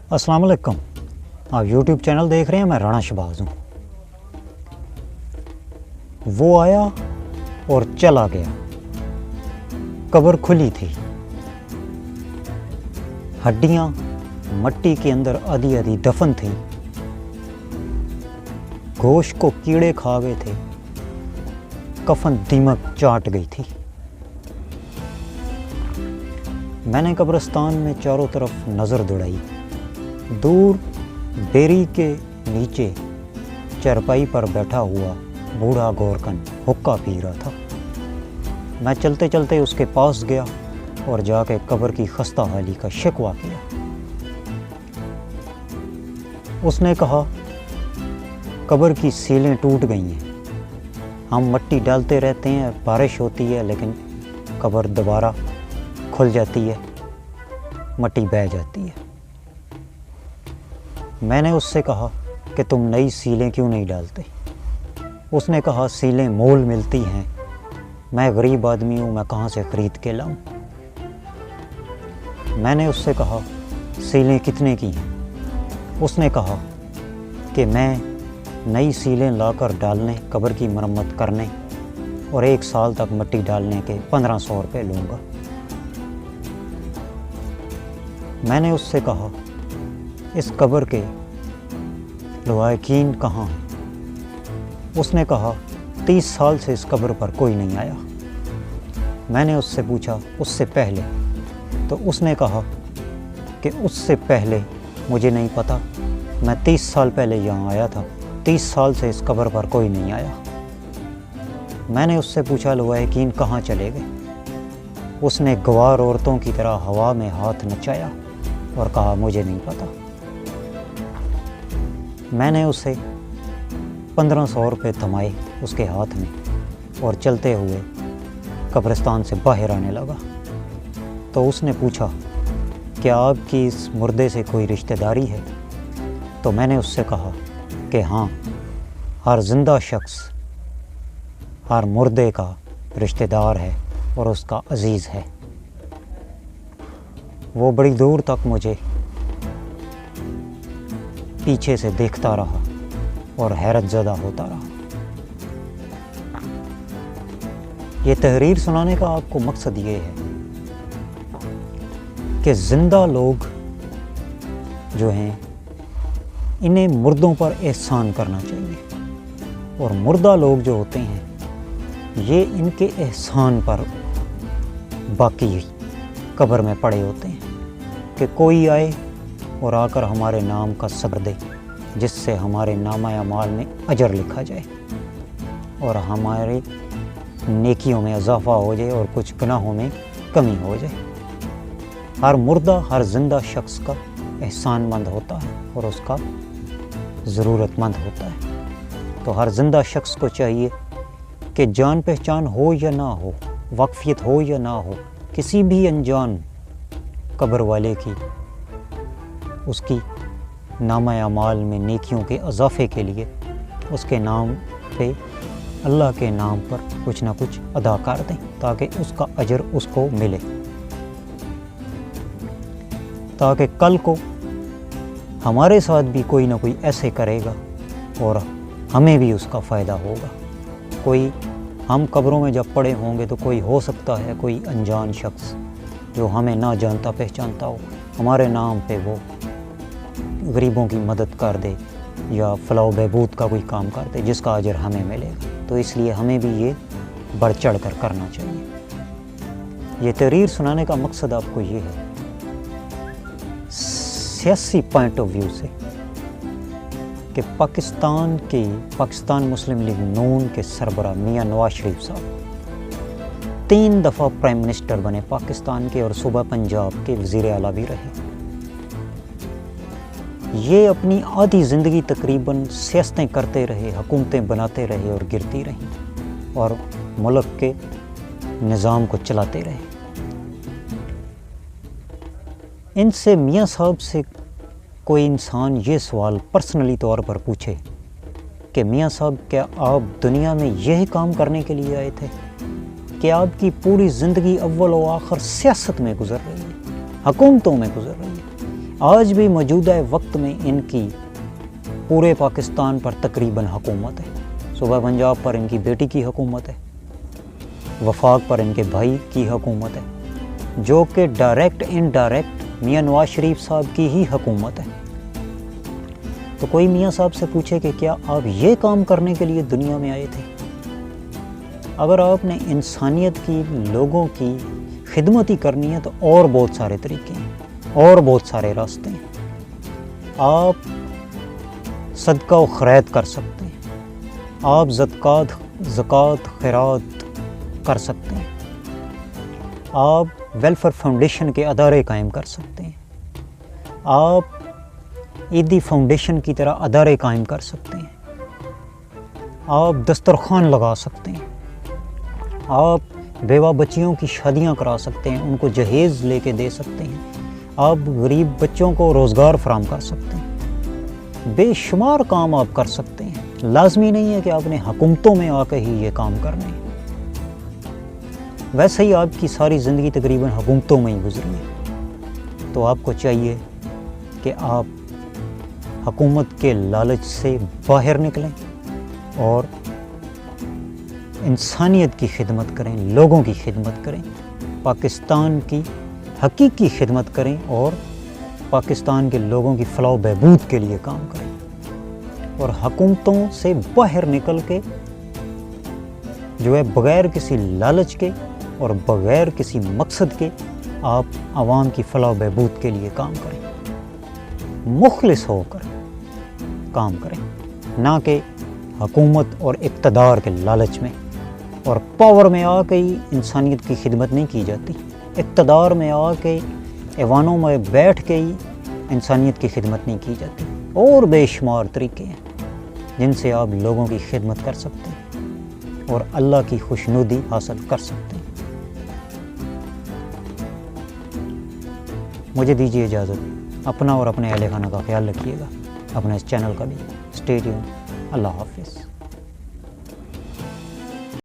अस्सलाम वालेकुम। आप यूट्यूब चैनल देख रहे हैं, मैं राणा शहबाज हूँ। वो आया और चला गया, कब्र खुली थी, हड्डियाँ मट्टी के अंदर आधी आधी दफन थी, गोश्त को कीड़े खा गए थे, कफन दीमक चाट गई थी। मैंने कब्रिस्तान में चारों तरफ नज़र दौड़ाई। दूर बेरी के नीचे चरपाई पर बैठा हुआ बूढ़ा गोरकन हुक्का पी रहा था। मैं चलते चलते उसके पास गया और जाके कब्र की खस्ता हाली का शिकवा किया। उसने कहा, कब्र की सीलें टूट गई हैं, हम मट्टी डालते रहते हैं, बारिश होती है, लेकिन कब्र दोबारा खुल जाती है, मट्टी बह जाती है। मैंने उससे कहा कि तुम नई सीलें क्यों नहीं डालते? उसने कहा, सीलें मोल मिलती हैं, मैं गरीब आदमी हूँ, मैं कहाँ से ख़रीद के लाऊं? मैंने उससे कहा, सीलें कितने की हैं? उसने कहा कि मैं नई सीलें लाकर डालने, कब्र की मरम्मत करने और 1 साल तक मट्टी डालने के 1500 रुपये लूँगा। मैंने उससे कहा, इस कब्र के लवाकिन कहाँ हैं? उसने कहा, 30 साल से इस कब्र पर कोई नहीं आया। मैंने उससे पूछा, उससे पहले? तो उसने कहा कि उससे पहले मुझे नहीं पता, मैं 30 साल पहले यहाँ आया था, 30 साल से इस कब्र पर कोई नहीं आया। मैंने उससे पूछा, लवाकिन कहाँ चले गए? उसने गवार औरतों की तरह हवा में हाथ नचाया और कहा, मुझे नहीं पता। मैंने उसे 1500 रुपये थमाए उसके हाथ में और चलते हुए कब्रिस्तान से बाहर आने लगा। तो उसने पूछा, क्या आपकी इस मुर्दे से कोई रिश्तेदारी है? तो मैंने उससे कहा कि हाँ, हर जिंदा शख्स हर मुर्दे का रिश्तेदार है और उसका अजीज़ है। वो बड़ी दूर तक मुझे पीछे से देखता रहा और हैरत ज़दा होता रहा। ये तहरीर सुनाने का आपको मकसद ये है कि ज़िंदा लोग जो हैं, इन्हें मुर्दों पर एहसान करना चाहिए, और मुर्दा लोग जो होते हैं, ये इनके एहसान पर बाकी कब्र में पड़े होते हैं कि कोई आए और आकर हमारे नाम का सब्र दे, जिससे हमारे नामा अमाल में अजर लिखा जाए और हमारे नेकियों में इजाफ़ा हो जाए और कुछ गुनाहों में कमी हो जाए। हर मुर्दा हर जिंदा शख्स का एहसानमंद होता है और उसका ज़रूरतमंद होता है। तो हर जिंदा शख्स को चाहिए कि जान पहचान हो या ना हो, वाकफियत हो या ना हो, किसी भी अनजान कब्र वाले की, उसकी नामा अमाल में नेकियों के इजाफ़े के लिए उसके नाम पे, अल्लाह के नाम पर कुछ ना कुछ अदा कर दें, ताकि उसका अजर उसको मिले, ताकि कल को हमारे साथ भी कोई ना कोई ऐसे करेगा और हमें भी उसका फ़ायदा होगा। कोई, हम कब्रों में जब पड़े होंगे तो कोई हो सकता है कोई अनजान शख्स जो हमें ना जानता पहचानता हो, हमारे नाम पे वो गरीबों की मदद कर दे या फलाह बहबूद का कोई काम कर दे, जिसका अजर हमें मिलेगा। तो इसलिए हमें भी ये बढ़ चढ़ कर करना चाहिए। ये तहरीर सुनाने का मकसद आपको ये है, सियासी पॉइंट ऑफ व्यू से, कि पाकिस्तान मुस्लिम लीग नून के सरबराह मियां नवाज शरीफ साहब 3 दफ़ा प्राइम मिनिस्टर बने पाकिस्तान के और सूबा पंजाब के वज़ीर आला भी रहे। ये अपनी आधी ज़िंदगी तकरीबन सियासतें करते रहे, हुकूमतें बनाते रहे और गिरती रहीं और मुल्क के निज़ाम को चलाते रहे। इनसे मियां साहब से कोई इंसान ये सवाल पर्सनली तौर पर पूछे कि मियां साहब, क्या आप दुनिया में यही काम करने के लिए आए थे कि आपकी पूरी ज़िंदगी अव्वल व आखिर सियासत में गुजर रही है, हुकूमतों में गुजर रही है? آج بھی موجودہ وقت میں ان کی پورے پاکستان پر تقریباً حکومت ہے۔ صوبہ پنجاب پر ان کی بیٹی کی حکومت ہے، وفاق پر ان کے بھائی کی حکومت ہے، جو کہ ڈائریکٹ انڈائریکٹ میاں نواز شریف صاحب کی ہی حکومت ہے۔ تو کوئی میاں صاحب سے پوچھے کہ کیا آپ یہ کام کرنے کے لیے دنیا میں آئے تھے؟ اگر آپ نے انسانیت کی، لوگوں کی خدمت ہی کرنی ہے تو اور بہت سارے طریقے ہیں اور بہت سارے راستے ہیں۔ آپ صدقہ و خیرات کر سکتے ہیں، آپ زکوٰۃ خیرات کر سکتے ہیں، آپ ویلفیئر فاؤنڈیشن کے ادارے قائم کر سکتے ہیں، آپ عیدی فاؤنڈیشن کی طرح ادارے قائم کر سکتے ہیں، آپ دسترخوان لگا سکتے ہیں، آپ بیوہ بچیوں کی شادیاں کرا سکتے ہیں، ان کو جہیز لے کے دے سکتے ہیں، آپ غریب بچوں کو روزگار فراہم کر سکتے ہیں، بے شمار کام آپ کر سکتے ہیں۔ لازمی نہیں ہے کہ آپ نے حکومتوں میں آ کے ہی یہ کام کرنے ہیں۔ ویسے ہی آپ کی ساری زندگی تقریباً حکومتوں میں ہی گزری ہے، تو آپ کو چاہیے کہ آپ حکومت کے لالچ سے باہر نکلیں اور انسانیت کی خدمت کریں، لوگوں کی خدمت کریں، پاکستان کی حقیقی خدمت کریں اور پاکستان کے لوگوں کی فلاح و بہبود کے لیے کام کریں، اور حکومتوں سے باہر نکل کے جو ہے بغیر کسی لالچ کے اور بغیر کسی مقصد کے آپ عوام کی فلاح و بہبود کے لیے کام کریں، مخلص ہو کر کام کریں، نہ کہ حکومت اور اقتدار کے لالچ میں۔ اور پاور میں آ کے ہی انسانیت کی خدمت نہیں کی جاتی، اقتدار میں آ کے ایوانوں میں بیٹھ کے ہی انسانیت کی خدمت نہیں کی جاتی۔ اور بے شمار طریقے ہیں جن سے آپ لوگوں کی خدمت کر سکتے ہیں اور اللہ کی خوشنودی حاصل کر سکتے ہیں۔ مجھے دیجیے اجازت، اپنا اور اپنے اہل خانہ کا خیال رکھیے گا، اپنے اس چینل کا بھی۔ اسٹے ٹیون، اللہ حافظ۔